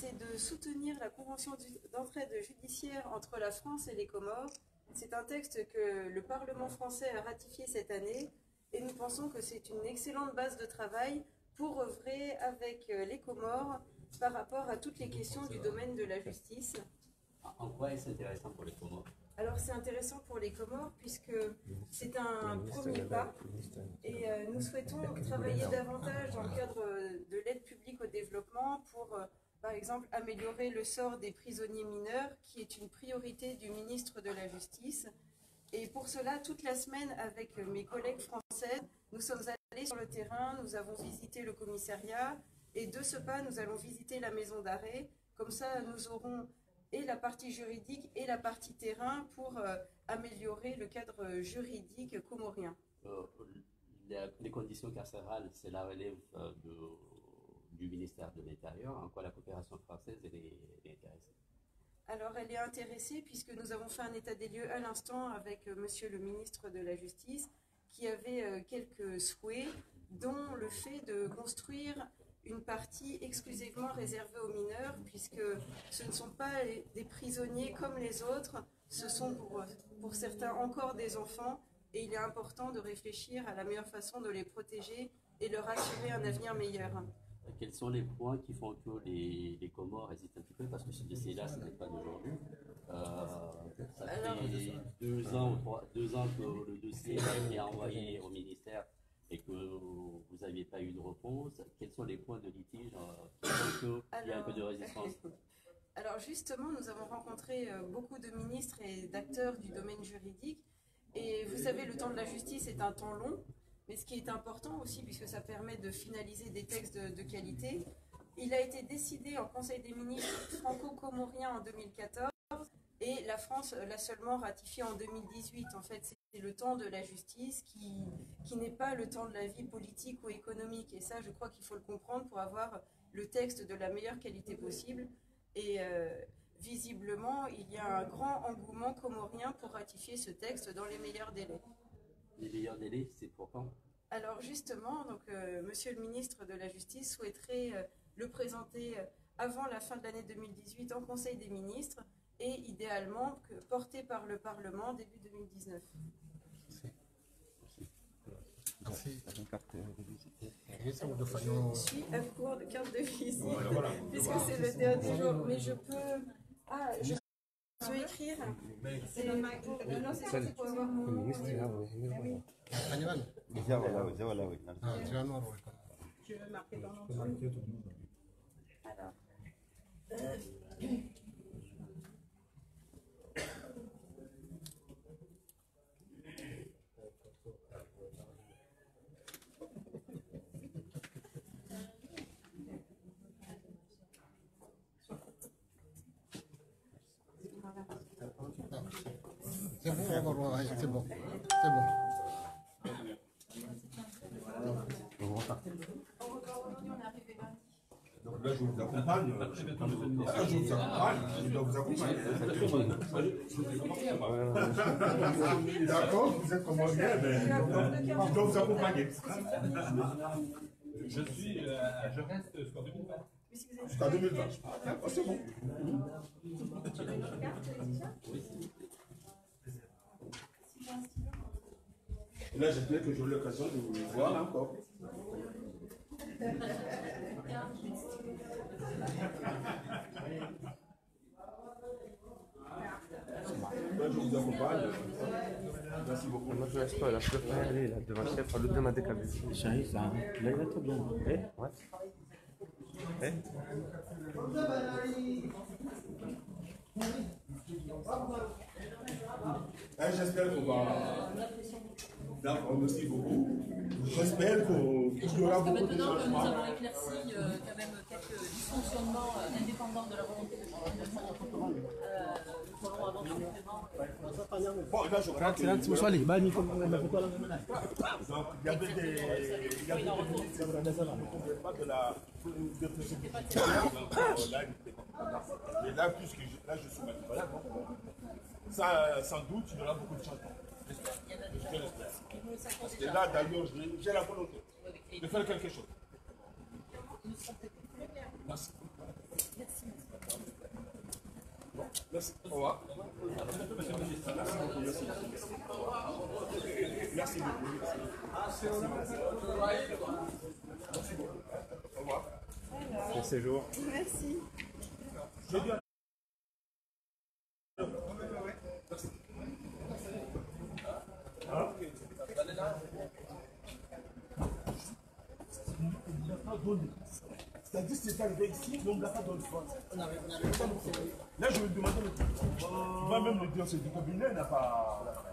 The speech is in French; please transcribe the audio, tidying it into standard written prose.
c'est de soutenir la convention d'entraide judiciaire entre la France et les Comores. C'est un texte que le Parlement français a ratifié cette année et nous pensons que c'est une excellente base de travail pour œuvrer avec les Comores par rapport à toutes les questions du domaine de la justice. En quoi est-ce intéressant pour les Comores? Alors c'est intéressant pour les Comores puisque c'est un premier pas et nous souhaitons travailler davantage dans le cadre de l'aide publique au développement pour, par exemple, améliorer le sort des prisonniers mineurs qui est une priorité du ministre de la Justice. Et pour cela, toute la semaine, avec mes collègues françaises, nous sommes allés sur le terrain, nous avons visité le commissariat et de ce pas, nous allons visiter la maison d'arrêt. Comme ça, nous aurons et la partie juridique et la partie terrain pour améliorer le cadre juridique comorien. Les conditions carcérales, c'est la relève du ministère de l'Intérieur. En quoi la coopération française est intéressée? Alors elle est intéressée puisque nous avons fait un état des lieux à l'instant avec monsieur le ministre de la Justice qui avait quelques souhaits, dont le fait de construire une partie exclusivement réservée aux mineurs, puisque ce ne sont pas des prisonniers comme les autres, ce sont pour certains encore des enfants, et il est important de réfléchir à la meilleure façon de les protéger et leur assurer un avenir meilleur. Quels sont les points qui font que les Comores hésitent un petit peu, parce que ce dossier-là, ce n'est pas d'aujourd'hui. Ça fait 2 ans que le dossier a été envoyé au ministère et que vous n'aviez pas eu de réponse. Quels sont les points de litige qui font qu'il y a un peu de résistance? Alors justement, nous avons rencontré beaucoup de ministres et d'acteurs du domaine juridique. Et vous savez, le temps de la justice est un temps long, mais ce qui est important aussi, puisque ça permet de finaliser des textes de qualité, il a été décidé en Conseil des ministres franco-comorien en 2014, et la France l'a seulement ratifié en 2018. En fait, c'est le temps de la justice qui n'est pas le temps de la vie politique ou économique. Et ça, je crois qu'il faut le comprendre pour avoir le texte de la meilleure qualité possible. Et visiblement, il y a un grand engouement comorien pour ratifier ce texte dans les meilleurs délais. Les meilleurs délais, c'est pour quand? Alors justement, donc, monsieur le ministre de la Justice souhaiterait le présenter avant la fin de l'année 2018 en Conseil des ministres et idéalement porté par le Parlement début 2019. Merci. Je suis à court de carte de visite, puisque c'est le dernier jour, mais je peux... Ah, je peux écrire. Non, c'est pour avoir mon nom. Je veux marquer ton nom. Alors... C'est bon, c'est bon. C'est bon. Donc là, je vous accompagne. Là, je vous accompagne. Je dois vous accompagner. D'accord, vous êtes comment bien, mais je dois vous accompagner. Je reste jusqu'en 2020. Jusqu'en 2020. Oh, c'est bon. Et là, j'espère que j'aurai l'occasion de vous voir encore. Là, je vous accompagne. Merci beaucoup. Moi, je ne laisse pas, là, je peux pas aller là, devant le chef, l'autre m'a décalé. Chérie, ça, là, il est très bien. Ouais. J'espère qu'on va... D'accord, merci beaucoup. J'espère qu'il y aura beaucoup de maintenant que nous avons éclairci quand même quelques dysfonctionnements indépendants de la volonté de nous allons avancer vraiment. Bon, là, je crois que... Donc, il y avait des ministres qui ne pouvaient pas de la... Et là, puisque là, je suis manipulable, ça, sans doute, il y aura beaucoup de changements. Je l'espère. Et là, d'ailleurs, j'ai la volonté de faire quelque chose. Merci. Merci. Au revoir. Merci beaucoup. Merci beaucoup. Au revoir. Bon séjour. Merci. C'est-à-dire que c'est arrivé ici, mais on ne l'a pas donné. Là, je vais demander le truc. Tu vas même le dire, c'est du cabinet, n'a pas.